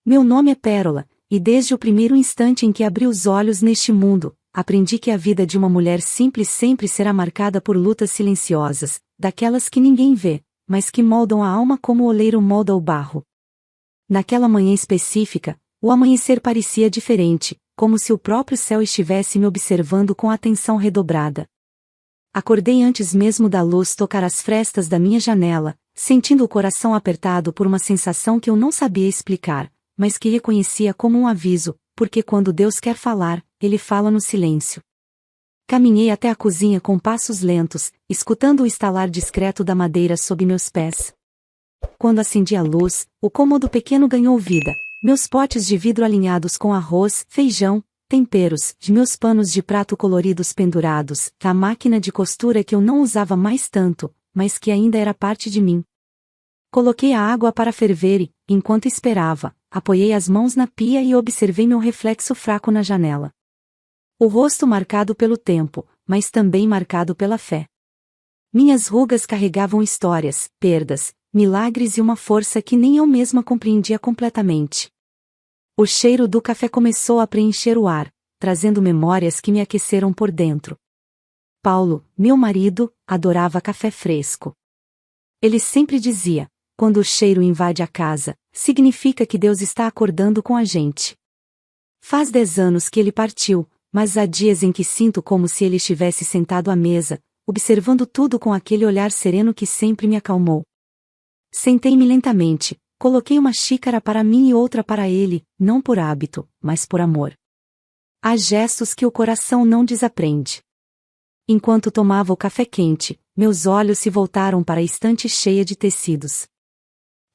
Meu nome é Pérola, e desde o primeiro instante em que abri os olhos neste mundo, aprendi que a vida de uma mulher simples sempre será marcada por lutas silenciosas, daquelas que ninguém vê, mas que moldam a alma como o oleiro molda o barro. Naquela manhã específica, o amanhecer parecia diferente, como se o próprio céu estivesse me observando com atenção redobrada. Acordei antes mesmo da luz tocar as frestas da minha janela, sentindo o coração apertado por uma sensação que eu não sabia explicar, mas que reconhecia como um aviso, porque quando Deus quer falar, Ele fala no silêncio. Caminhei até a cozinha com passos lentos, escutando o estalar discreto da madeira sob meus pés. Quando acendi a luz, o cômodo pequeno ganhou vida, meus potes de vidro alinhados com arroz, feijão, temperos, de meus panos de prato coloridos pendurados, a máquina de costura que eu não usava mais tanto, mas que ainda era parte de mim. Coloquei a água para ferver e, enquanto esperava, apoiei as mãos na pia e observei meu reflexo fraco na janela. O rosto marcado pelo tempo, mas também marcado pela fé. Minhas rugas carregavam histórias, perdas, milagres e uma força que nem eu mesma compreendia completamente. O cheiro do café começou a preencher o ar, trazendo memórias que me aqueceram por dentro. Paulo, meu marido, adorava café fresco. Ele sempre dizia: quando o cheiro invade a casa, significa que Deus está acordando com a gente. Faz 10 anos que ele partiu, mas há dias em que sinto como se ele estivesse sentado à mesa, observando tudo com aquele olhar sereno que sempre me acalmou. Sentei-me lentamente, coloquei uma xícara para mim e outra para ele, não por hábito, mas por amor. Há gestos que o coração não desaprende. Enquanto tomava o café quente, meus olhos se voltaram para a estante cheia de tecidos.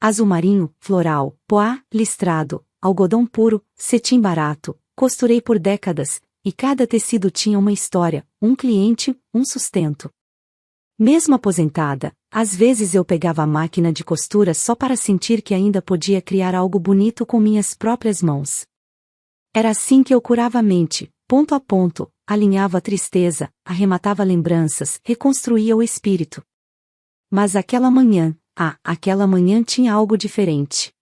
Azul marinho, floral, poá, listrado, algodão puro, cetim barato, costurei por décadas, e cada tecido tinha uma história, um cliente, um sustento. Mesmo aposentada, às vezes eu pegava a máquina de costura só para sentir que ainda podia criar algo bonito com minhas próprias mãos. Era assim que eu curava a mente, ponto a ponto, alinhava a tristeza, arrematava lembranças, reconstruía o espírito. Mas aquela manhã tinha algo diferente.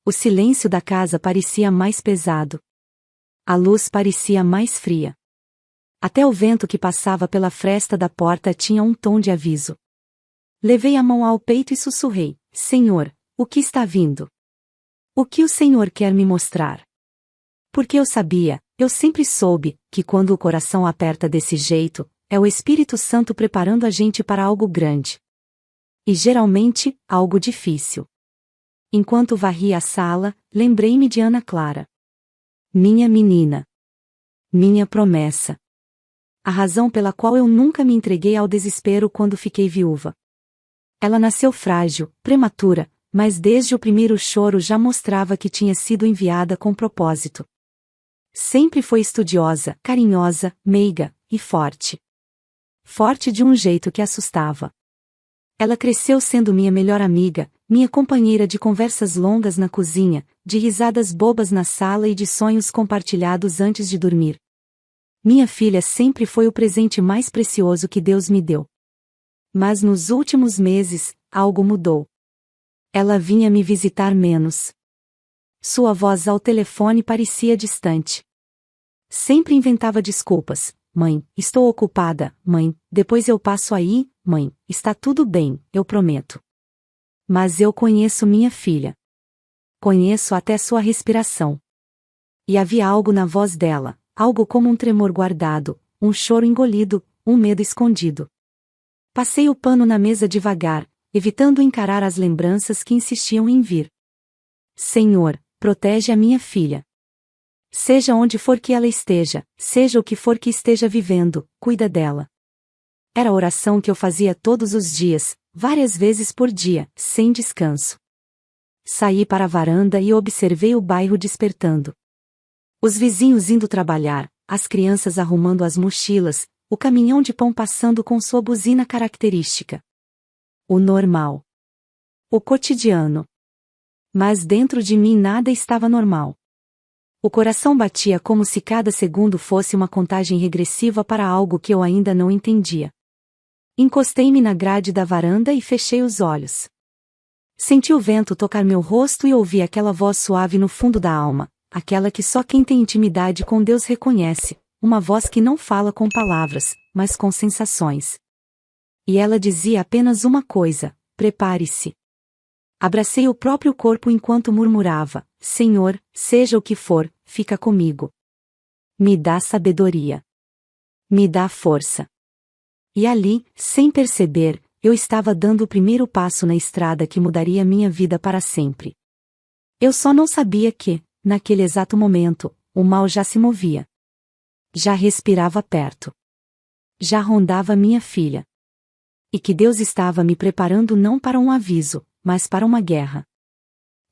O silêncio da casa parecia mais pesado. A luz parecia mais fria. Até o vento que passava pela fresta da porta tinha um tom de aviso. Levei a mão ao peito e sussurrei: Senhor, o que está vindo? O que o Senhor quer me mostrar? Porque eu sempre soube, que quando o coração aperta desse jeito, é o Espírito Santo preparando a gente para algo grande. E geralmente, algo difícil. Enquanto varria a sala, lembrei-me de Ana Clara. Minha menina. Minha promessa. A razão pela qual eu nunca me entreguei ao desespero quando fiquei viúva. Ela nasceu frágil, prematura, mas desde o primeiro choro já mostrava que tinha sido enviada com propósito. Sempre foi estudiosa, carinhosa, meiga e forte. Forte de um jeito que assustava. Ela cresceu sendo minha melhor amiga, minha companheira de conversas longas na cozinha, de risadas bobas na sala e de sonhos compartilhados antes de dormir. Minha filha sempre foi o presente mais precioso que Deus me deu. Mas nos últimos meses, algo mudou. Ela vinha me visitar menos. Sua voz ao telefone parecia distante. Sempre inventava desculpas. Mãe, estou ocupada, mãe, depois eu passo aí, mãe, está tudo bem, eu prometo. Mas eu conheço minha filha. Conheço até sua respiração. E havia algo na voz dela, algo como um tremor guardado, um choro engolido, um medo escondido. Passei o pano na mesa devagar, evitando encarar as lembranças que insistiam em vir. Senhor, protege a minha filha. Seja onde for que ela esteja, seja o que for que esteja vivendo, cuida dela. Era a oração que eu fazia todos os dias, várias vezes por dia, sem descanso. Saí para a varanda e observei o bairro despertando. Os vizinhos indo trabalhar, as crianças arrumando as mochilas, o caminhão de pão passando com sua buzina característica. O normal. O cotidiano. Mas dentro de mim nada estava normal. O coração batia como se cada segundo fosse uma contagem regressiva para algo que eu ainda não entendia. Encostei-me na grade da varanda e fechei os olhos. Senti o vento tocar meu rosto e ouvi aquela voz suave no fundo da alma, aquela que só quem tem intimidade com Deus reconhece, uma voz que não fala com palavras, mas com sensações. E ela dizia apenas uma coisa: prepare-se. Abracei o próprio corpo enquanto murmurava: Senhor, seja o que for, fica comigo. Me dá sabedoria. Me dá força. E ali, sem perceber, eu estava dando o primeiro passo na estrada que mudaria minha vida para sempre. Eu só não sabia que, naquele exato momento, o mal já se movia. Já respirava perto. Já rondava minha filha. E que Deus estava me preparando não para um aviso, mas para uma guerra.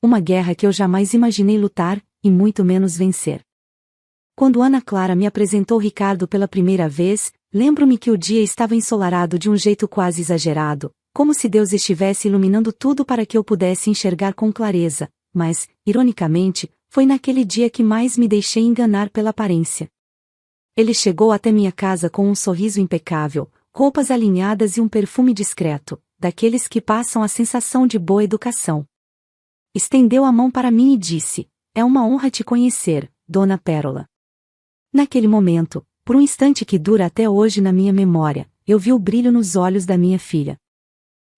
Uma guerra que eu jamais imaginei lutar, e muito menos vencer. Quando Ana Clara me apresentou Ricardo pela primeira vez, lembro-me que o dia estava ensolarado de um jeito quase exagerado, como se Deus estivesse iluminando tudo para que eu pudesse enxergar com clareza, mas, ironicamente, foi naquele dia que mais me deixei enganar pela aparência. Ele chegou até minha casa com um sorriso impecável, roupas alinhadas e um perfume discreto, daqueles que passam a sensação de boa educação. Estendeu a mão para mim e disse: É uma honra te conhecer, Dona Pérola. Naquele momento, por um instante que dura até hoje na minha memória, eu vi o brilho nos olhos da minha filha.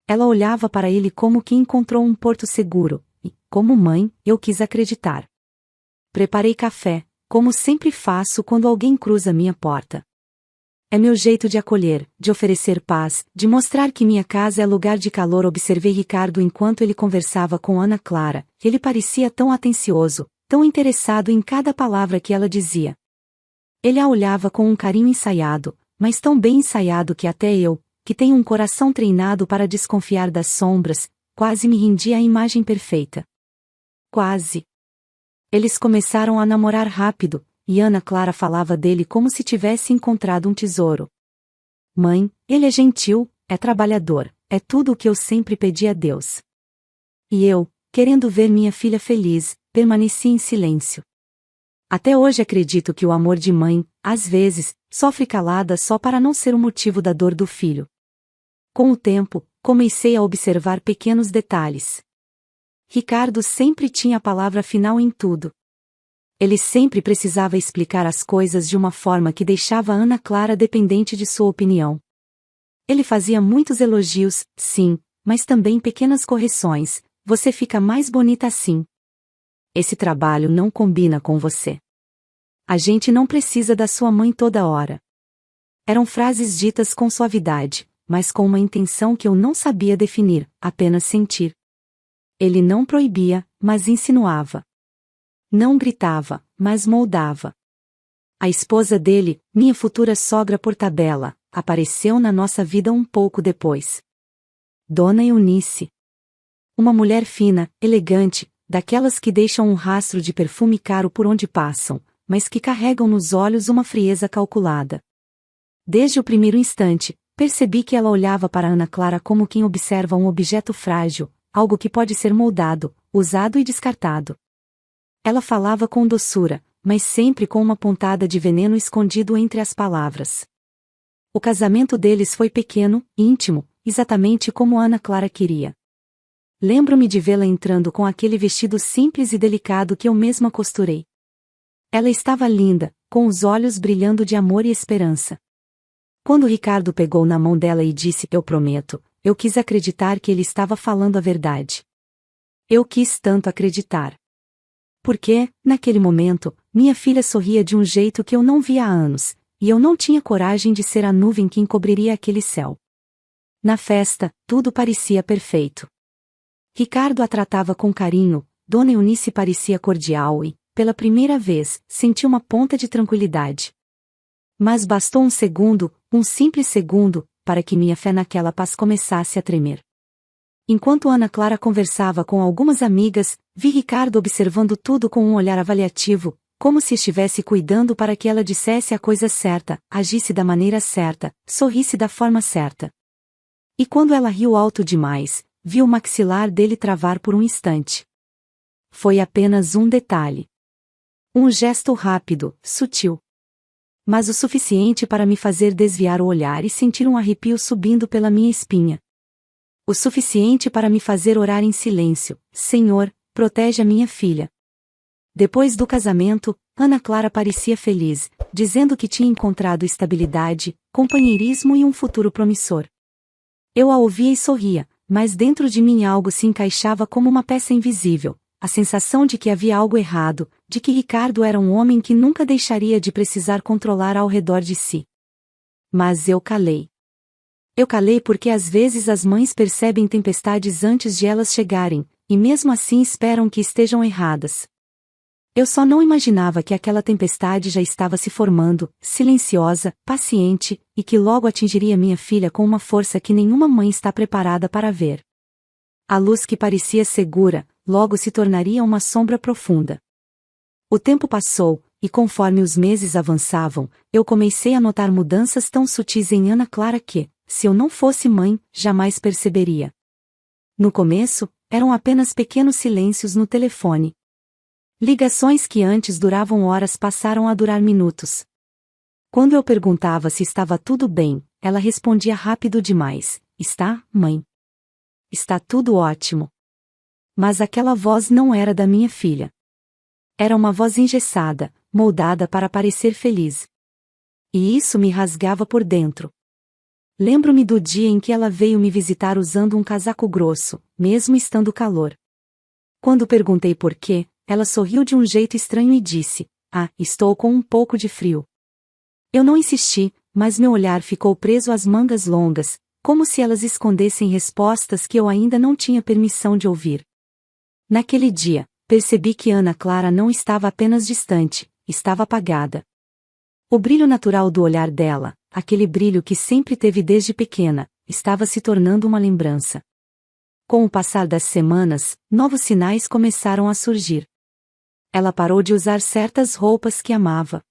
Ela olhava para ele como quem encontrou um porto seguro, e, como mãe, eu quis acreditar. Preparei café, como sempre faço quando alguém cruza minha porta. É meu jeito de acolher, de oferecer paz, de mostrar que minha casa é lugar de calor. Observei Ricardo enquanto ele conversava com Ana Clara. Ele parecia tão atencioso, tão interessado em cada palavra que ela dizia. Ele a olhava com um carinho ensaiado, mas tão bem ensaiado que até eu, que tenho um coração treinado para desconfiar das sombras, quase me rendi à imagem perfeita. Quase. Eles começaram a namorar rápido, e Ana Clara falava dele como se tivesse encontrado um tesouro. Mãe, ele é gentil, é trabalhador, é tudo o que eu sempre pedi a Deus. E eu, querendo ver minha filha feliz, permaneci em silêncio. Até hoje acredito que o amor de mãe, às vezes, sofre calada só para não ser o motivo da dor do filho. Com o tempo, comecei a observar pequenos detalhes. Ricardo sempre tinha a palavra final em tudo. Ele sempre precisava explicar as coisas de uma forma que deixava Ana Clara dependente de sua opinião. Ele fazia muitos elogios, sim, mas também pequenas correções: você fica mais bonita assim. Esse trabalho não combina com você. A gente não precisa da sua mãe toda hora. Eram frases ditas com suavidade, mas com uma intenção que eu não sabia definir, apenas sentir. Ele não proibia, mas insinuava. Não gritava, mas moldava. A esposa dele, minha futura sogra por tabela, apareceu na nossa vida um pouco depois. Dona Eunice. Uma mulher fina, elegante, daquelas que deixam um rastro de perfume caro por onde passam, mas que carregam nos olhos uma frieza calculada. Desde o primeiro instante, percebi que ela olhava para Ana Clara como quem observa um objeto frágil, algo que pode ser moldado, usado e descartado. Ela falava com doçura, mas sempre com uma pontada de veneno escondido entre as palavras. O casamento deles foi pequeno, íntimo, exatamente como Ana Clara queria. Lembro-me de vê-la entrando com aquele vestido simples e delicado que eu mesma costurei. Ela estava linda, com os olhos brilhando de amor e esperança. Quando Ricardo pegou na mão dela e disse: Eu prometo, eu quis acreditar que ele estava falando a verdade. Eu quis tanto acreditar. Porque, naquele momento, minha filha sorria de um jeito que eu não via há anos, e eu não tinha coragem de ser a nuvem que encobriria aquele céu. Na festa, tudo parecia perfeito. Ricardo a tratava com carinho, Dona Eunice parecia cordial e, pela primeira vez, senti uma ponta de tranquilidade. Mas bastou um segundo, um simples segundo, para que minha fé naquela paz começasse a tremer. Enquanto Ana Clara conversava com algumas amigas, vi Ricardo observando tudo com um olhar avaliativo, como se estivesse cuidando para que ela dissesse a coisa certa, agisse da maneira certa, sorrisse da forma certa. E quando ela riu alto demais, vi o maxilar dele travar por um instante. Foi apenas um detalhe. Um gesto rápido, sutil. Mas o suficiente para me fazer desviar o olhar e sentir um arrepio subindo pela minha espinha. O suficiente para me fazer orar em silêncio: Senhor, protege a minha filha. Depois do casamento, Ana Clara parecia feliz, dizendo que tinha encontrado estabilidade, companheirismo e um futuro promissor. Eu a ouvia e sorria, mas dentro de mim algo se encaixava como uma peça invisível, a sensação de que havia algo errado, de que Ricardo era um homem que nunca deixaria de precisar controlar ao redor de si. Mas eu calei. Eu calei porque às vezes as mães percebem tempestades antes de elas chegarem, e mesmo assim esperam que estejam erradas. Eu só não imaginava que aquela tempestade já estava se formando, silenciosa, paciente, e que logo atingiria minha filha com uma força que nenhuma mãe está preparada para ver. A luz que parecia segura, logo se tornaria uma sombra profunda. O tempo passou, e conforme os meses avançavam, eu comecei a notar mudanças tão sutis em Ana Clara que, se eu não fosse mãe, jamais perceberia. No começo, eram apenas pequenos silêncios no telefone. Ligações que antes duravam horas passaram a durar minutos. Quando eu perguntava se estava tudo bem, ela respondia rápido demais: Está, mãe? Está tudo ótimo. Mas aquela voz não era da minha filha. Era uma voz engessada, moldada para parecer feliz. E isso me rasgava por dentro. Lembro-me do dia em que ela veio me visitar usando um casaco grosso, mesmo estando calor. Quando perguntei por quê, ela sorriu de um jeito estranho e disse: Ah, estou com um pouco de frio. Eu não insisti, mas meu olhar ficou preso às mangas longas, como se elas escondessem respostas que eu ainda não tinha permissão de ouvir. Naquele dia, percebi que Ana Clara não estava apenas distante, estava apagada. O brilho natural do olhar dela, aquele brilho que sempre teve desde pequena, estava se tornando uma lembrança. Com o passar das semanas, novos sinais começaram a surgir. Ela parou de usar certas roupas que amava.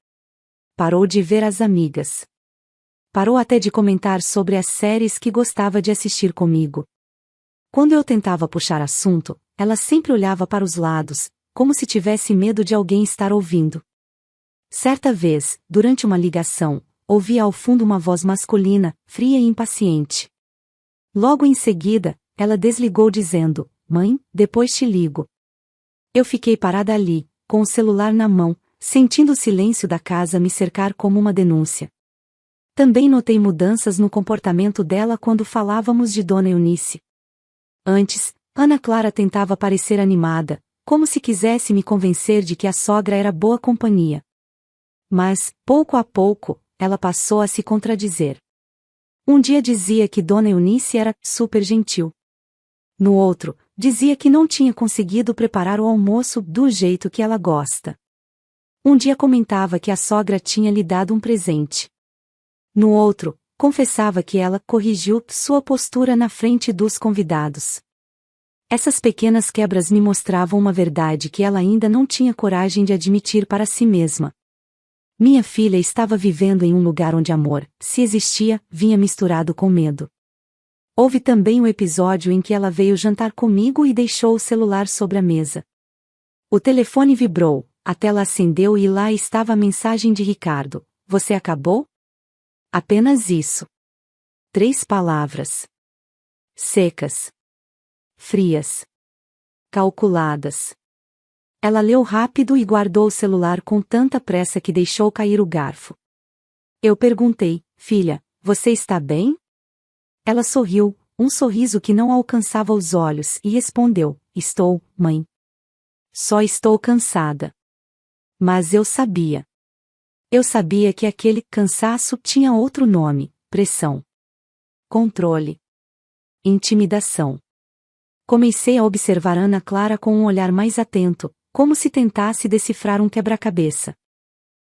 Parou de ver as amigas. Parou até de comentar sobre as séries que gostava de assistir comigo. Quando eu tentava puxar assunto, ela sempre olhava para os lados, como se tivesse medo de alguém estar ouvindo. Certa vez, durante uma ligação, ouvi ao fundo uma voz masculina, fria e impaciente. Logo em seguida, ela desligou dizendo: Mãe, depois te ligo. Eu fiquei parada ali, com o celular na mão, sentindo o silêncio da casa me cercar como uma denúncia. Também notei mudanças no comportamento dela quando falávamos de Dona Eunice. Antes, Ana Clara tentava parecer animada, como se quisesse me convencer de que a sogra era boa companhia. Mas, pouco a pouco, ela passou a se contradizer. Um dia dizia que Dona Eunice era super gentil. No outro, dizia que não tinha conseguido preparar o almoço do jeito que ela gosta. Um dia comentava que a sogra tinha lhe dado um presente. No outro, confessava que ela corrigiu sua postura na frente dos convidados. Essas pequenas quebras me mostravam uma verdade que ela ainda não tinha coragem de admitir para si mesma. Minha filha estava vivendo em um lugar onde amor, se existia, vinha misturado com medo. Houve também um episódio em que ela veio jantar comigo e deixou o celular sobre a mesa. O telefone vibrou, a tela acendeu e lá estava a mensagem de Ricardo: Você acabou? Apenas isso. 3 palavras. Secas. Frias. Calculadas. Ela leu rápido e guardou o celular com tanta pressa que deixou cair o garfo. Eu perguntei: Filha, você está bem? Ela sorriu, um sorriso que não alcançava os olhos, e respondeu: Estou, mãe. Só estou cansada. Mas eu sabia. Eu sabia que aquele cansaço tinha outro nome: pressão. Controle. Intimidação. Comecei a observar Ana Clara com um olhar mais atento, como se tentasse decifrar um quebra-cabeça.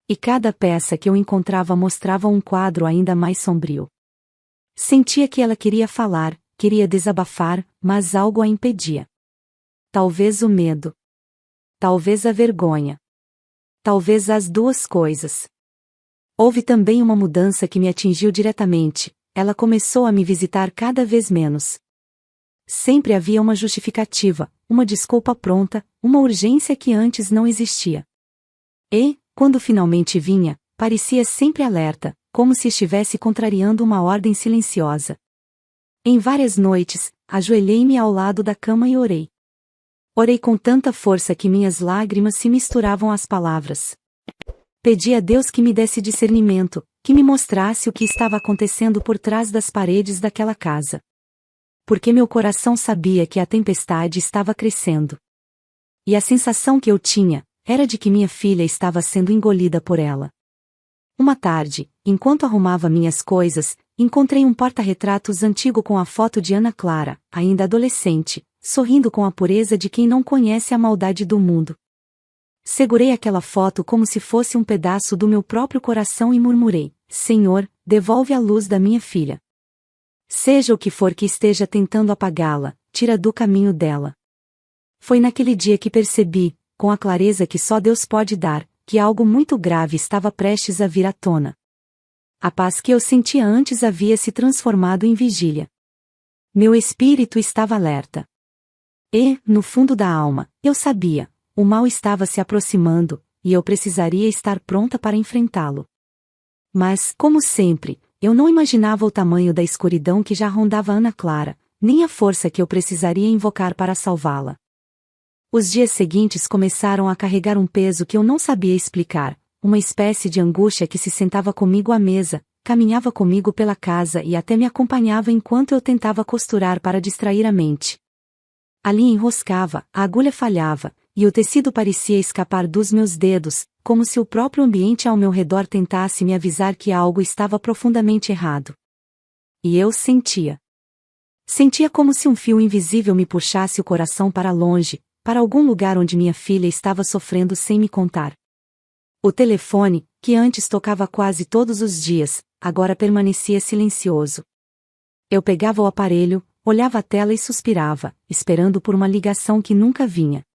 E cada peça que eu encontrava mostrava um quadro ainda mais sombrio. Sentia que ela queria falar, queria desabafar, mas algo a impedia. Talvez o medo. Talvez a vergonha. Talvez as duas coisas. Houve também uma mudança que me atingiu diretamente: ela começou a me visitar cada vez menos. Sempre havia uma justificativa, uma desculpa pronta, uma urgência que antes não existia. E, quando finalmente vinha, parecia sempre alerta, como se estivesse contrariando uma ordem silenciosa. Em várias noites, ajoelhei-me ao lado da cama e orei. Orei com tanta força que minhas lágrimas se misturavam às palavras. Pedi a Deus que me desse discernimento, que me mostrasse o que estava acontecendo por trás das paredes daquela casa. Porque meu coração sabia que a tempestade estava crescendo. E a sensação que eu tinha era de que minha filha estava sendo engolida por ela. Uma tarde, enquanto arrumava minhas coisas, encontrei um porta-retratos antigo com a foto de Ana Clara, ainda adolescente, sorrindo com a pureza de quem não conhece a maldade do mundo. Segurei aquela foto como se fosse um pedaço do meu próprio coração e murmurei: Senhor, devolve a luz da minha filha. Seja o que for que esteja tentando apagá-la, tira do caminho dela. Foi naquele dia que percebi, com a clareza que só Deus pode dar, que algo muito grave estava prestes a vir à tona. A paz que eu sentia antes havia se transformado em vigília. Meu espírito estava alerta. E, no fundo da alma, eu sabia, o mal estava se aproximando, e eu precisaria estar pronta para enfrentá-lo. Mas, como sempre, eu não imaginava o tamanho da escuridão que já rondava Ana Clara, nem a força que eu precisaria invocar para salvá-la. Os dias seguintes começaram a carregar um peso que eu não sabia explicar, uma espécie de angústia que se sentava comigo à mesa, caminhava comigo pela casa e até me acompanhava enquanto eu tentava costurar para distrair a mente. Ali enroscava, a agulha falhava, e o tecido parecia escapar dos meus dedos, como se o próprio ambiente ao meu redor tentasse me avisar que algo estava profundamente errado. E eu sentia. Sentia como se um fio invisível me puxasse o coração para longe, para algum lugar onde minha filha estava sofrendo sem me contar. O telefone, que antes tocava quase todos os dias, agora permanecia silencioso. Eu pegava o aparelho, olhava a tela e suspirava, esperando por uma ligação que nunca vinha.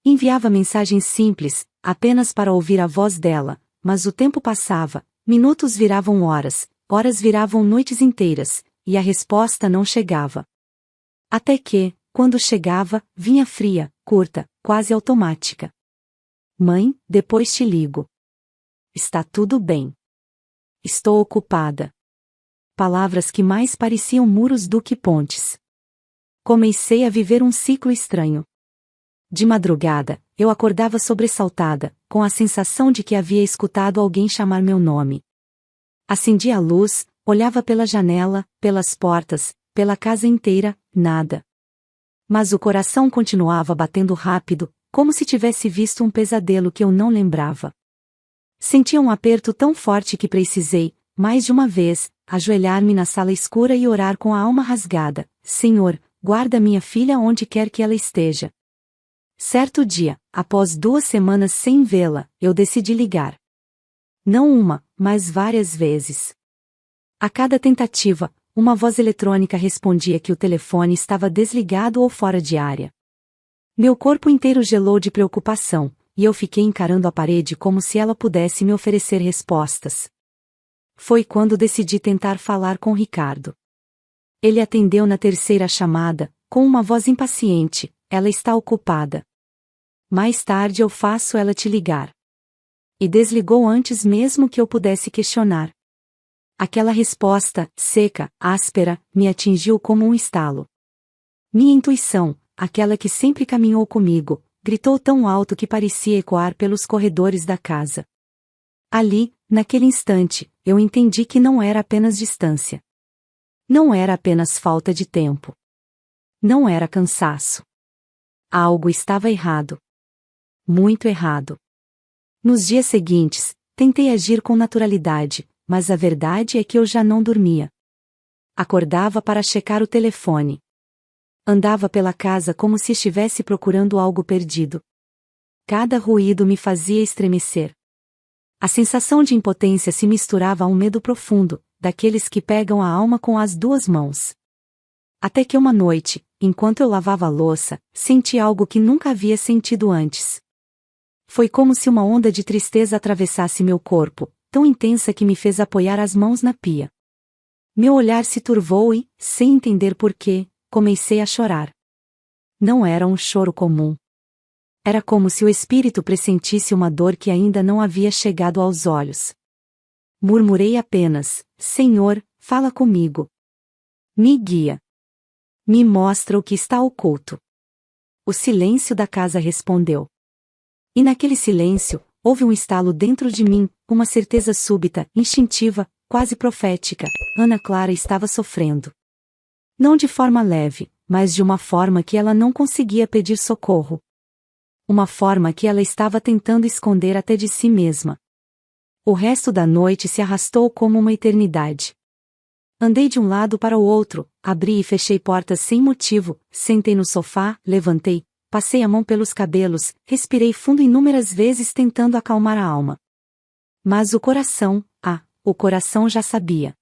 Enviava mensagens simples, apenas para ouvir a voz dela, mas o tempo passava, minutos viravam horas, horas viravam noites inteiras, e a resposta não chegava. Até que, quando chegava, vinha fria, curta, quase automática. Mãe, depois te ligo. Está tudo bem. Estou ocupada. Palavras que mais pareciam muros do que pontes. Comecei a viver um ciclo estranho. De madrugada, eu acordava sobressaltada, com a sensação de que havia escutado alguém chamar meu nome. Acendia a luz, olhava pela janela, pelas portas, pela casa inteira, nada. Mas o coração continuava batendo rápido, como se tivesse visto um pesadelo que eu não lembrava. Sentia um aperto tão forte que precisei, mais de uma vez, ajoelhar-me na sala escura e orar com a alma rasgada: Senhor, guarda minha filha onde quer que ela esteja. Certo dia, após 2 semanas sem vê-la, eu decidi ligar. Não uma, mas várias vezes. A cada tentativa, uma voz eletrônica respondia que o telefone estava desligado ou fora de área. Meu corpo inteiro gelou de preocupação, e eu fiquei encarando a parede como se ela pudesse me oferecer respostas. Foi quando decidi tentar falar com Ricardo. Ele atendeu na terceira chamada, com uma voz impaciente: ela está ocupada. Mais tarde eu faço ela te ligar. E desligou antes mesmo que eu pudesse questionar. Aquela resposta, seca, áspera, me atingiu como um estalo. Minha intuição, aquela que sempre caminhou comigo, gritou tão alto que parecia ecoar pelos corredores da casa. Ali, naquele instante, eu entendi que não era apenas distância. Não era apenas falta de tempo. Não era cansaço. Algo estava errado. Muito errado. Nos dias seguintes, tentei agir com naturalidade, mas a verdade é que eu já não dormia. Acordava para checar o telefone. Andava pela casa como se estivesse procurando algo perdido. Cada ruído me fazia estremecer. A sensação de impotência se misturava a um medo profundo, daqueles que pegam a alma com as 2 mãos. Até que uma noite, enquanto eu lavava a louça, senti algo que nunca havia sentido antes. Foi como se uma onda de tristeza atravessasse meu corpo, tão intensa que me fez apoiar as mãos na pia. Meu olhar se turvou e, sem entender porquê, comecei a chorar. Não era um choro comum. Era como se o espírito pressentisse uma dor que ainda não havia chegado aos olhos. Murmurei apenas: Senhor, fala comigo. Me guia. Me mostra o que está oculto. O silêncio da casa respondeu. E naquele silêncio, houve um estalo dentro de mim, uma certeza súbita, instintiva, quase profética: Ana Clara estava sofrendo. Não de forma leve, mas de uma forma que ela não conseguia pedir socorro. Uma forma que ela estava tentando esconder até de si mesma. O resto da noite se arrastou como uma eternidade. Andei de um lado para o outro, abri e fechei portas sem motivo, sentei no sofá, levantei, passei a mão pelos cabelos, respirei fundo inúmeras vezes tentando acalmar a alma. Mas o coração já sabia.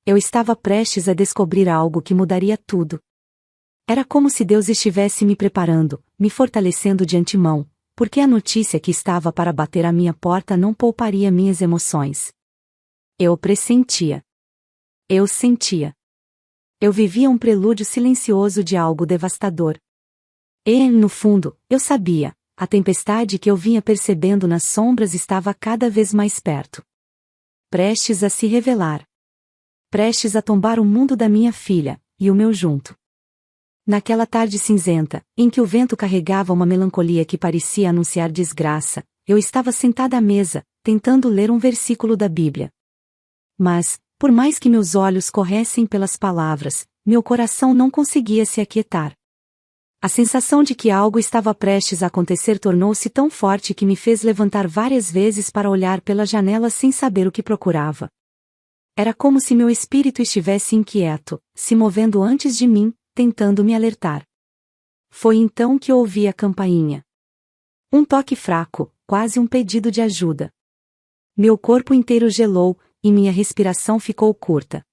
Eu estava prestes a descobrir algo que mudaria tudo. Era como se Deus estivesse me preparando, me fortalecendo de antemão, porque a notícia que estava para bater à minha porta não pouparia minhas emoções. Eu pressentia. Eu sentia. Eu vivia um prelúdio silencioso de algo devastador. E, no fundo, eu sabia, a tempestade que eu vinha percebendo nas sombras estava cada vez mais perto. Prestes a se revelar. Prestes a tombar o mundo da minha filha, e o meu junto. Naquela tarde cinzenta, em que o vento carregava uma melancolia que parecia anunciar desgraça, eu estava sentada à mesa, tentando ler um versículo da Bíblia. Mas, por mais que meus olhos corressem pelas palavras, meu coração não conseguia se aquietar. A sensação de que algo estava prestes a acontecer tornou-se tão forte que me fez levantar várias vezes para olhar pela janela sem saber o que procurava. Era como se meu espírito estivesse inquieto, se movendo antes de mim, tentando me alertar. Foi então que ouvi a campainha. Um toque fraco, quase um pedido de ajuda. Meu corpo inteiro gelou, e minha respiração ficou curta.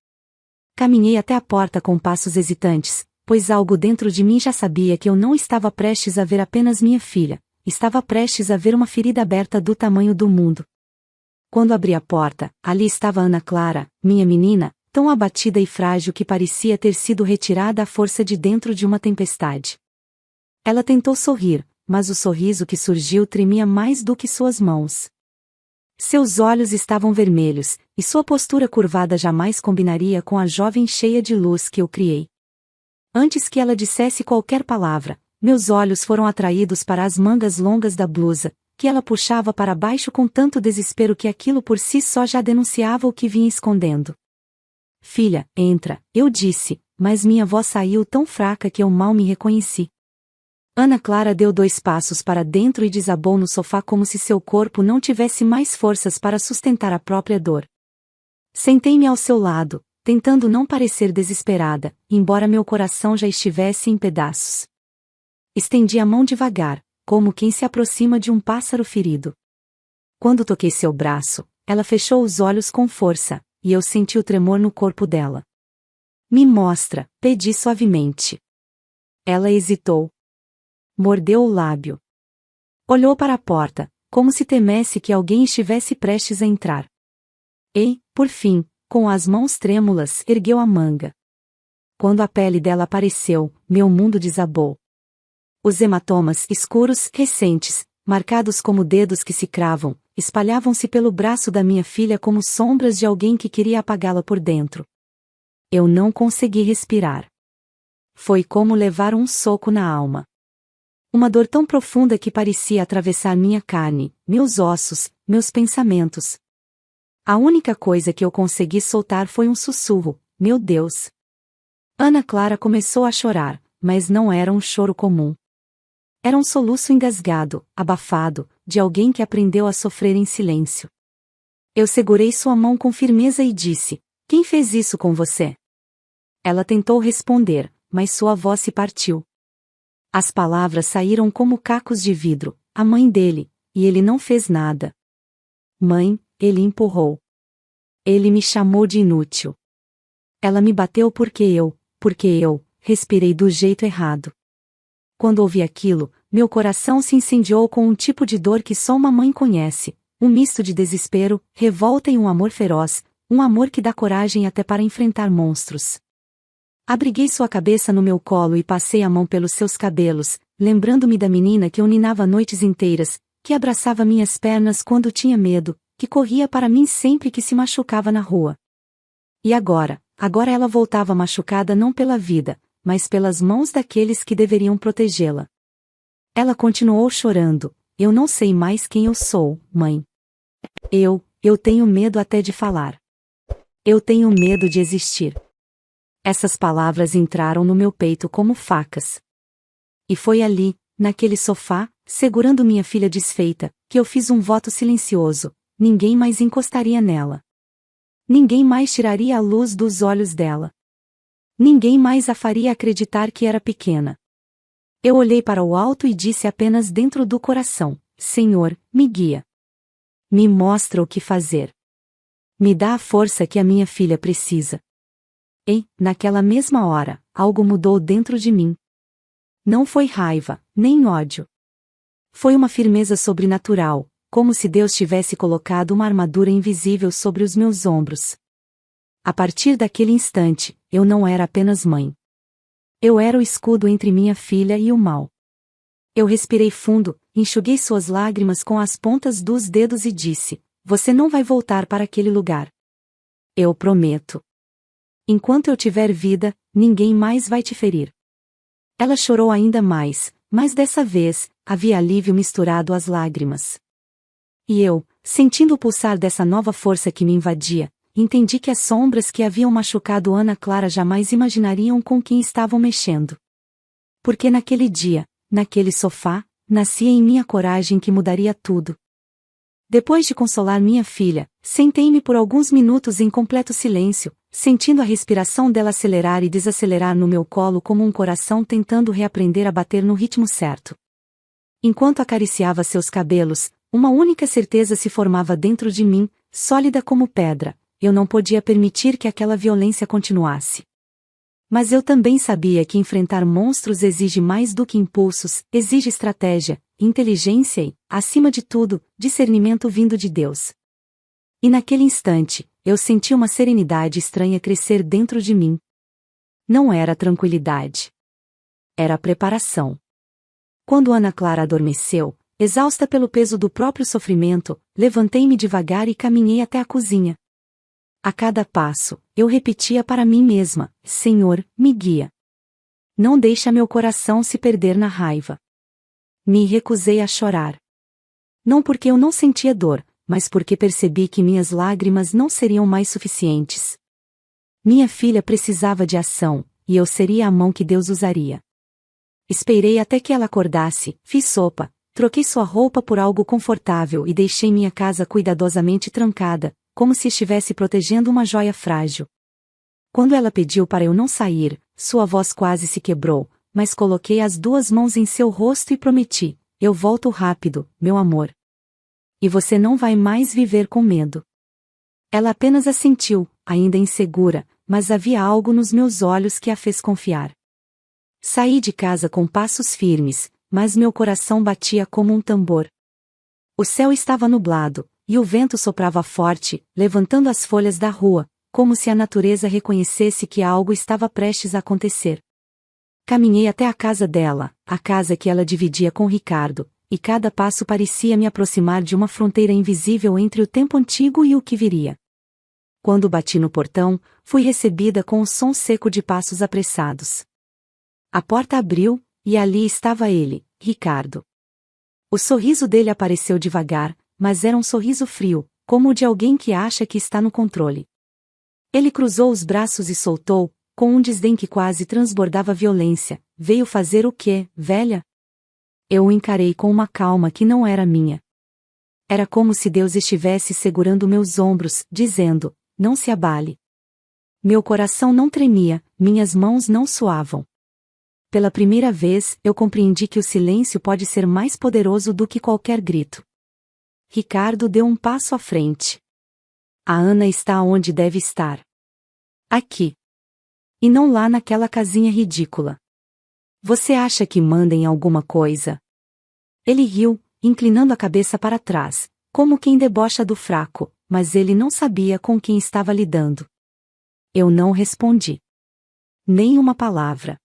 Caminhei até a porta com passos hesitantes, pois algo dentro de mim já sabia que eu não estava prestes a ver apenas minha filha, estava prestes a ver uma ferida aberta do tamanho do mundo. Quando abri a porta, ali estava Ana Clara, minha menina, tão abatida e frágil que parecia ter sido retirada à força de dentro de uma tempestade. Ela tentou sorrir, mas o sorriso que surgiu tremia mais do que suas mãos. Seus olhos estavam vermelhos, e sua postura curvada jamais combinaria com a jovem cheia de luz que eu criei. Antes que ela dissesse qualquer palavra, meus olhos foram atraídos para as mangas longas da blusa, que ela puxava para baixo com tanto desespero que aquilo por si só já denunciava o que vinha escondendo. Filha, entra, eu disse, mas minha voz saiu tão fraca que eu mal me reconheci. Ana Clara deu 2 passos para dentro e desabou no sofá como se seu corpo não tivesse mais forças para sustentar a própria dor. Sentei-me ao seu lado, tentando não parecer desesperada, embora meu coração já estivesse em pedaços. Estendi a mão devagar, como quem se aproxima de um pássaro ferido. Quando toquei seu braço, ela fechou os olhos com força, e eu senti o tremor no corpo dela. Me mostra, pedi suavemente. Ela hesitou. Mordeu o lábio. Olhou para a porta, como se temesse que alguém estivesse prestes a entrar. E, por fim, com as mãos trêmulas, ergueu a manga. Quando a pele dela apareceu, meu mundo desabou. Os hematomas escuros, recentes, marcados como dedos que se cravam, espalhavam-se pelo braço da minha filha como sombras de alguém que queria apagá-la por dentro. Eu não consegui respirar. Foi como levar um soco na alma. Uma dor tão profunda que parecia atravessar minha carne, meus ossos, meus pensamentos. A única coisa que eu consegui soltar foi um sussurro: meu Deus! Ana Clara começou a chorar, mas não era um choro comum. Era um soluço engasgado, abafado, de alguém que aprendeu a sofrer em silêncio. Eu segurei sua mão com firmeza e disse: quem fez isso com você? Ela tentou responder, mas sua voz se partiu. As palavras saíram como cacos de vidro: a mãe dele, e ele não fez nada. Mãe, ele empurrou. Ele me chamou de inútil. Ela me bateu porque eu, respirei do jeito errado. Quando ouvi aquilo, meu coração se incendiou com um tipo de dor que só uma mãe conhece, um misto de desespero, revolta e um amor feroz, um amor que dá coragem até para enfrentar monstros. Abriguei sua cabeça no meu colo e passei a mão pelos seus cabelos, lembrando-me da menina que eu ninava noites inteiras, que abraçava minhas pernas quando tinha medo, que corria para mim sempre que se machucava na rua. E agora ela voltava machucada não pela vida, mas pelas mãos daqueles que deveriam protegê-la. Ela continuou chorando: eu não sei mais quem eu sou, mãe. Eu tenho medo até de falar. Eu tenho medo de existir. Essas palavras entraram no meu peito como facas. E foi ali, naquele sofá, segurando minha filha desfeita, que eu fiz um voto silencioso: ninguém mais encostaria nela. Ninguém mais tiraria a luz dos olhos dela. Ninguém mais a faria acreditar que era pequena. Eu olhei para o alto e disse apenas dentro do coração: Senhor, me guia. Me mostra o que fazer. Me dá a força que a minha filha precisa. E, naquela mesma hora, algo mudou dentro de mim. Não foi raiva, nem ódio. Foi uma firmeza sobrenatural, como se Deus tivesse colocado uma armadura invisível sobre os meus ombros. A partir daquele instante, eu não era apenas mãe. Eu era o escudo entre minha filha e o mal. Eu respirei fundo, enxuguei suas lágrimas com as pontas dos dedos e disse: você não vai voltar para aquele lugar. Eu prometo. Enquanto eu tiver vida, ninguém mais vai te ferir. Ela chorou ainda mais, mas dessa vez, havia alívio misturado às lágrimas. E eu, sentindo o pulsar dessa nova força que me invadia, entendi que as sombras que haviam machucado Ana Clara jamais imaginariam com quem estavam mexendo. Porque naquele dia, naquele sofá, nascia em mim a coragem que mudaria tudo. Depois de consolar minha filha, sentei-me por alguns minutos em completo silêncio, sentindo a respiração dela acelerar e desacelerar no meu colo como um coração tentando reaprender a bater no ritmo certo. Enquanto acariciava seus cabelos, uma única certeza se formava dentro de mim, sólida como pedra: eu não podia permitir que aquela violência continuasse. Mas eu também sabia que enfrentar monstros exige mais do que impulsos, exige estratégia, inteligência e, acima de tudo, discernimento vindo de Deus. E naquele instante, eu senti uma serenidade estranha crescer dentro de mim. Não era tranquilidade. Era preparação. Quando Ana Clara adormeceu, exausta pelo peso do próprio sofrimento, levantei-me devagar e caminhei até a cozinha. A cada passo, eu repetia para mim mesma: Senhor, me guia. Não deixa meu coração se perder na raiva. Me recusei a chorar. Não porque eu não sentia dor, mas porque percebi que minhas lágrimas não seriam mais suficientes. Minha filha precisava de ação, e eu seria a mão que Deus usaria. Esperei até que ela acordasse, fiz sopa, troquei sua roupa por algo confortável e deixei minha casa cuidadosamente trancada, como se estivesse protegendo uma joia frágil. Quando ela pediu para eu não sair, sua voz quase se quebrou, mas coloquei as duas mãos em seu rosto e prometi: eu volto rápido, meu amor. E você não vai mais viver com medo. Ela apenas assentiu, ainda insegura, mas havia algo nos meus olhos que a fez confiar. Saí de casa com passos firmes, mas meu coração batia como um tambor. O céu estava nublado, e o vento soprava forte, levantando as folhas da rua, como se a natureza reconhecesse que algo estava prestes a acontecer. Caminhei até a casa dela, a casa que ela dividia com Ricardo, e cada passo parecia me aproximar de uma fronteira invisível entre o tempo antigo e o que viria. Quando bati no portão, fui recebida com o som seco de passos apressados. A porta abriu, e ali estava ele, Ricardo. O sorriso dele apareceu devagar, mas era um sorriso frio, como o de alguém que acha que está no controle. Ele cruzou os braços e soltou, com um desdém que quase transbordava violência: veio fazer o quê, velha? Eu o encarei com uma calma que não era minha. Era como se Deus estivesse segurando meus ombros, dizendo: não se abale. Meu coração não tremia, minhas mãos não suavam. Pela primeira vez, eu compreendi que o silêncio pode ser mais poderoso do que qualquer grito. Ricardo deu um passo à frente. A Ana está onde deve estar. Aqui. E não lá naquela casinha ridícula. Você acha que manda em alguma coisa? Ele riu, inclinando a cabeça para trás, como quem debocha do fraco, mas ele não sabia com quem estava lidando. Eu não respondi. Nem uma palavra.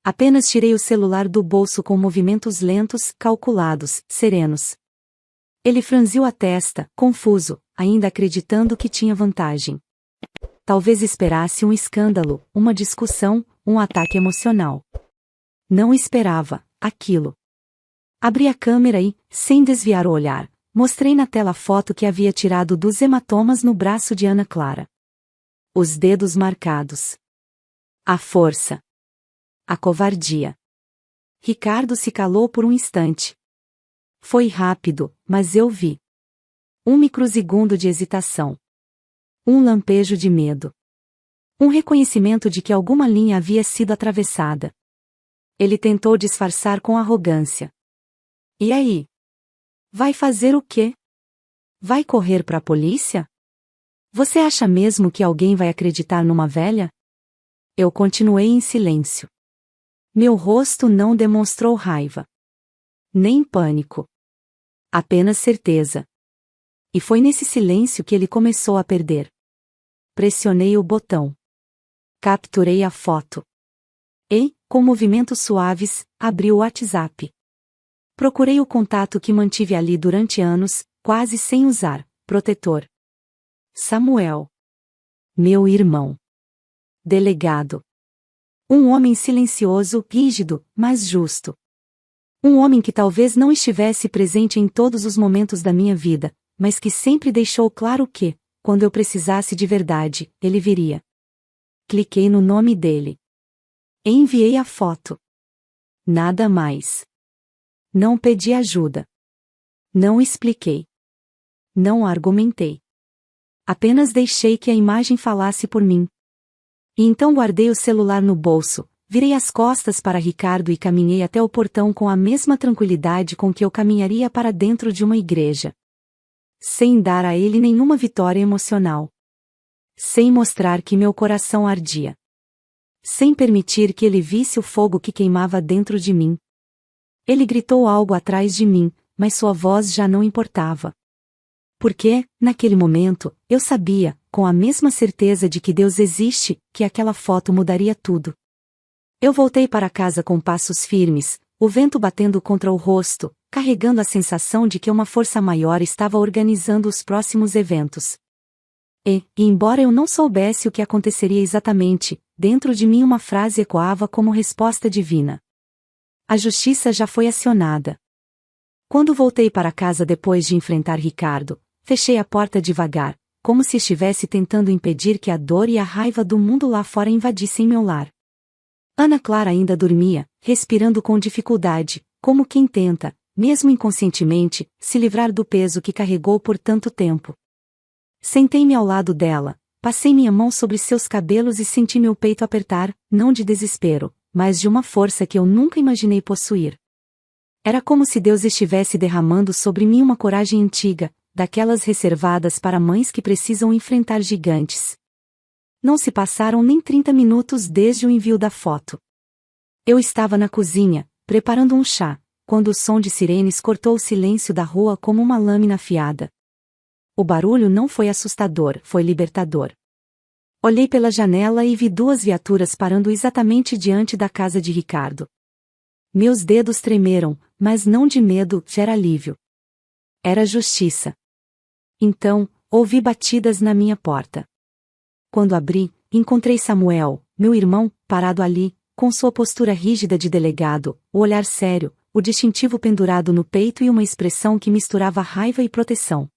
Apenas tirei o celular do bolso com movimentos lentos, calculados, serenos. Ele franziu a testa, confuso, ainda acreditando que tinha vantagem. Talvez esperasse um escândalo, uma discussão, um ataque emocional. Não esperava aquilo. Abri a câmera e, sem desviar o olhar, mostrei na tela a foto que havia tirado dos hematomas no braço de Ana Clara. Os dedos marcados. A força. A covardia. Ricardo se calou por um instante. Foi rápido, mas eu vi. Um microsegundo de hesitação. Um lampejo de medo. Um reconhecimento de que alguma linha havia sido atravessada. Ele tentou disfarçar com arrogância. E aí? Vai fazer o quê? Vai correr para a polícia? Você acha mesmo que alguém vai acreditar numa velha? Eu continuei em silêncio. Meu rosto não demonstrou raiva. Nem pânico. Apenas certeza. E foi nesse silêncio que ele começou a perder. Pressionei o botão. Capturei a foto. E, com movimentos suaves, abri o WhatsApp. Procurei o contato que mantive ali durante anos, quase sem usar, protetor. Samuel. Meu irmão. Delegado. Um homem silencioso, rígido, mas justo. Um homem que talvez não estivesse presente em todos os momentos da minha vida, mas que sempre deixou claro que, quando eu precisasse de verdade, ele viria. Cliquei no nome dele. Enviei a foto. Nada mais. Não pedi ajuda. Não expliquei. Não argumentei. Apenas deixei que a imagem falasse por mim. E então guardei o celular no bolso, virei as costas para Ricardo e caminhei até o portão com a mesma tranquilidade com que eu caminharia para dentro de uma igreja. Sem dar a ele nenhuma vitória emocional. Sem mostrar que meu coração ardia. Sem permitir que ele visse o fogo que queimava dentro de mim. Ele gritou algo atrás de mim, mas sua voz já não importava. Porque, naquele momento, eu sabia, com a mesma certeza de que Deus existe, que aquela foto mudaria tudo. Eu voltei para casa com passos firmes, o vento batendo contra o rosto, carregando a sensação de que uma força maior estava organizando os próximos eventos. E, embora eu não soubesse o que aconteceria exatamente, dentro de mim uma frase ecoava como resposta divina. A justiça já foi acionada. Quando voltei para casa depois de enfrentar Ricardo, fechei a porta devagar, como se estivesse tentando impedir que a dor e a raiva do mundo lá fora invadissem meu lar. Ana Clara ainda dormia, respirando com dificuldade, como quem tenta, mesmo inconscientemente, se livrar do peso que carregou por tanto tempo. Sentei-me ao lado dela, passei minha mão sobre seus cabelos e senti meu peito apertar, não de desespero, mas de uma força que eu nunca imaginei possuir. Era como se Deus estivesse derramando sobre mim uma coragem antiga, daquelas reservadas para mães que precisam enfrentar gigantes. Não se passaram nem 30 minutos desde o envio da foto. Eu estava na cozinha, preparando um chá, quando o som de sirenes cortou o silêncio da rua como uma lâmina afiada. O barulho não foi assustador, foi libertador. Olhei pela janela e vi duas viaturas parando exatamente diante da casa de Ricardo. Meus dedos tremeram, mas não de medo, era alívio. Era justiça. Então, ouvi batidas na minha porta. Quando abri, encontrei Samuel, meu irmão, parado ali, com sua postura rígida de delegado, o olhar sério, o distintivo pendurado no peito e uma expressão que misturava raiva e proteção.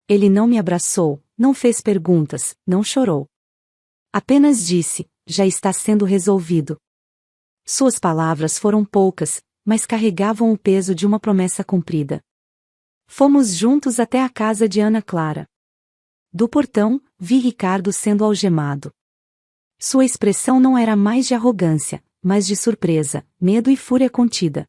Ele não me abraçou, não fez perguntas, não chorou. Apenas disse, já está sendo resolvido. Suas palavras foram poucas, mas carregavam o peso de uma promessa cumprida. Fomos juntos até a casa de Ana Clara. Do portão, vi Ricardo sendo algemado. Sua expressão não era mais de arrogância, mas de surpresa, medo e fúria contida.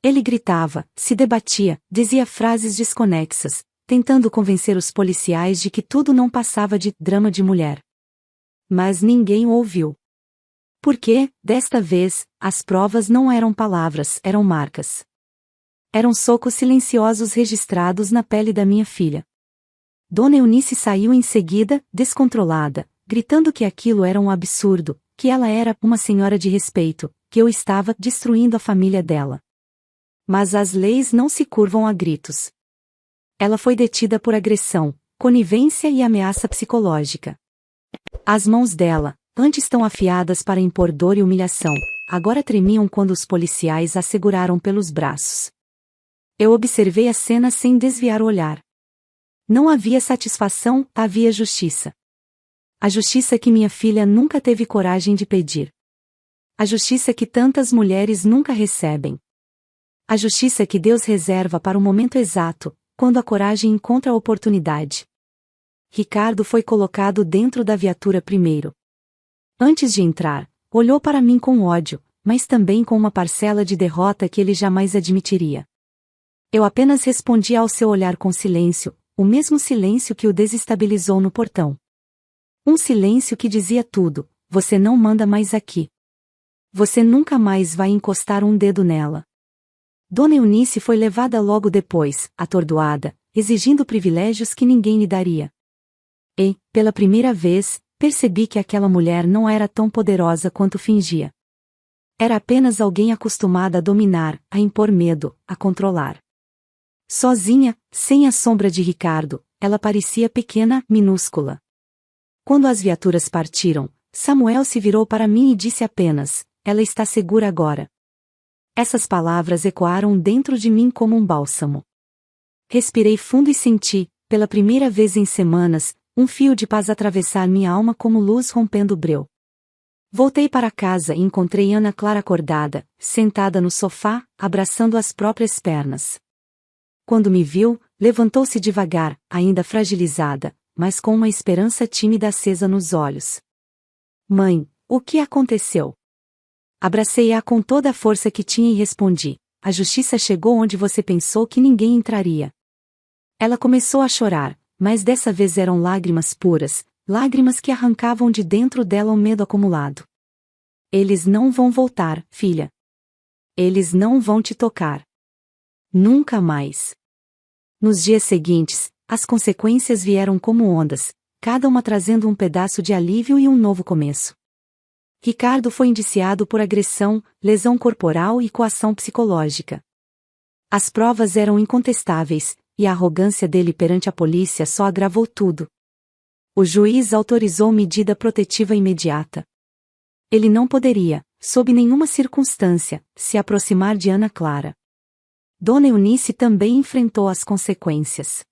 Ele gritava, se debatia, dizia frases desconexas, tentando convencer os policiais de que tudo não passava de drama de mulher. Mas ninguém o ouviu. Porque, desta vez, as provas não eram palavras, eram marcas. Eram socos silenciosos registrados na pele da minha filha. Dona Eunice saiu em seguida, descontrolada, gritando que aquilo era um absurdo, que ela era uma senhora de respeito, que eu estava destruindo a família dela. Mas as leis não se curvam a gritos. Ela foi detida por agressão, conivência e ameaça psicológica. As mãos dela, antes tão afiadas para impor dor e humilhação, agora tremiam quando os policiais a seguraram pelos braços. Eu observei a cena sem desviar o olhar. Não havia satisfação, havia justiça. A justiça que minha filha nunca teve coragem de pedir. A justiça que tantas mulheres nunca recebem. A justiça que Deus reserva para o momento exato, quando a coragem encontra a oportunidade. Ricardo foi colocado dentro da viatura primeiro. Antes de entrar, olhou para mim com ódio, mas também com uma parcela de derrota que ele jamais admitiria. Eu apenas respondi ao seu olhar com silêncio, o mesmo silêncio que o desestabilizou no portão. Um silêncio que dizia tudo: você não manda mais aqui. Você nunca mais vai encostar um dedo nela. Dona Eunice foi levada logo depois, atordoada, exigindo privilégios que ninguém lhe daria. E, pela primeira vez, percebi que aquela mulher não era tão poderosa quanto fingia. Era apenas alguém acostumada a dominar, a impor medo, a controlar. Sozinha, sem a sombra de Ricardo, ela parecia pequena, minúscula. Quando as viaturas partiram, Samuel se virou para mim e disse apenas: ela está segura agora. Essas palavras ecoaram dentro de mim como um bálsamo. Respirei fundo e senti, pela primeira vez em semanas, um fio de paz atravessar minha alma como luz rompendo o breu. Voltei para casa e encontrei Ana Clara acordada, sentada no sofá, abraçando as próprias pernas. Quando me viu, levantou-se devagar, ainda fragilizada, mas com uma esperança tímida acesa nos olhos. Mãe, o que aconteceu? Abracei-a com toda a força que tinha e respondi: a justiça chegou onde você pensou que ninguém entraria. Ela começou a chorar, mas dessa vez eram lágrimas puras, lágrimas que arrancavam de dentro dela o medo acumulado. Eles não vão voltar, filha. Eles não vão te tocar. Nunca mais. Nos dias seguintes, as consequências vieram como ondas, cada uma trazendo um pedaço de alívio e um novo começo. Ricardo foi indiciado por agressão, lesão corporal e coação psicológica. As provas eram incontestáveis, e a arrogância dele perante a polícia só agravou tudo. O juiz autorizou medida protetiva imediata. Ele não poderia, sob nenhuma circunstância, se aproximar de Ana Clara. Dona Eunice também enfrentou as consequências.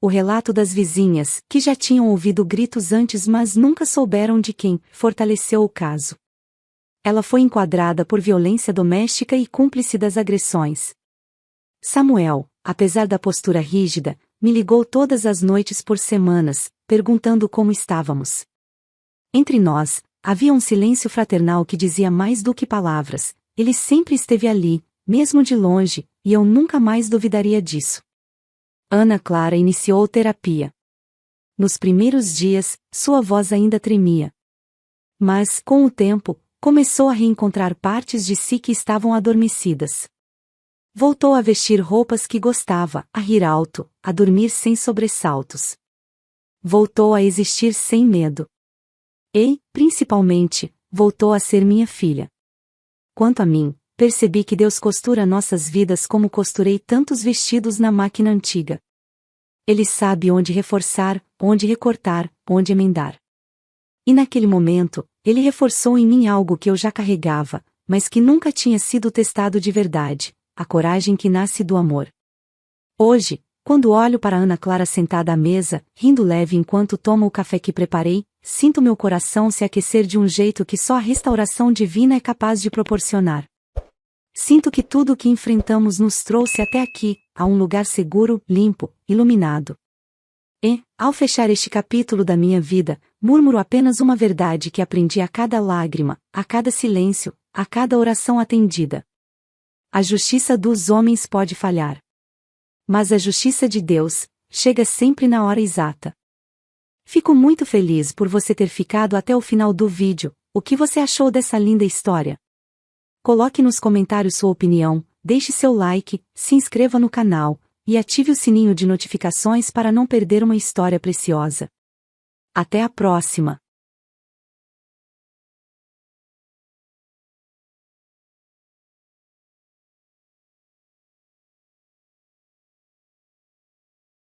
O relato das vizinhas, que já tinham ouvido gritos antes mas nunca souberam de quem, fortaleceu o caso. Ela foi enquadrada por violência doméstica e cúmplice das agressões. Samuel, apesar da postura rígida, me ligou todas as noites por semanas, perguntando como estávamos. Entre nós, havia um silêncio fraternal que dizia mais do que palavras. Ele sempre esteve ali, mesmo de longe, e eu nunca mais duvidaria disso. Ana Clara iniciou terapia. Nos primeiros dias, sua voz ainda tremia. Mas, com o tempo, começou a reencontrar partes de si que estavam adormecidas. Voltou a vestir roupas que gostava, a rir alto, a dormir sem sobressaltos. Voltou a existir sem medo. E, principalmente, voltou a ser minha filha. Quanto a mim, percebi que Deus costura nossas vidas como costurei tantos vestidos na máquina antiga. Ele sabe onde reforçar, onde recortar, onde emendar. E naquele momento, ele reforçou em mim algo que eu já carregava, mas que nunca tinha sido testado de verdade: a coragem que nasce do amor. Hoje, quando olho para Ana Clara sentada à mesa, rindo leve enquanto toma o café que preparei, sinto meu coração se aquecer de um jeito que só a restauração divina é capaz de proporcionar. Sinto que tudo o que enfrentamos nos trouxe até aqui, a um lugar seguro, limpo, iluminado. E, ao fechar este capítulo da minha vida, murmuro apenas uma verdade que aprendi a cada lágrima, a cada silêncio, a cada oração atendida. A justiça dos homens pode falhar. Mas a justiça de Deus chega sempre na hora exata. Fico muito feliz por você ter ficado até o final do vídeo. O que você achou dessa linda história? Coloque nos comentários sua opinião, deixe seu like, se inscreva no canal, e ative o sininho de notificações para não perder uma história preciosa. Até a próxima!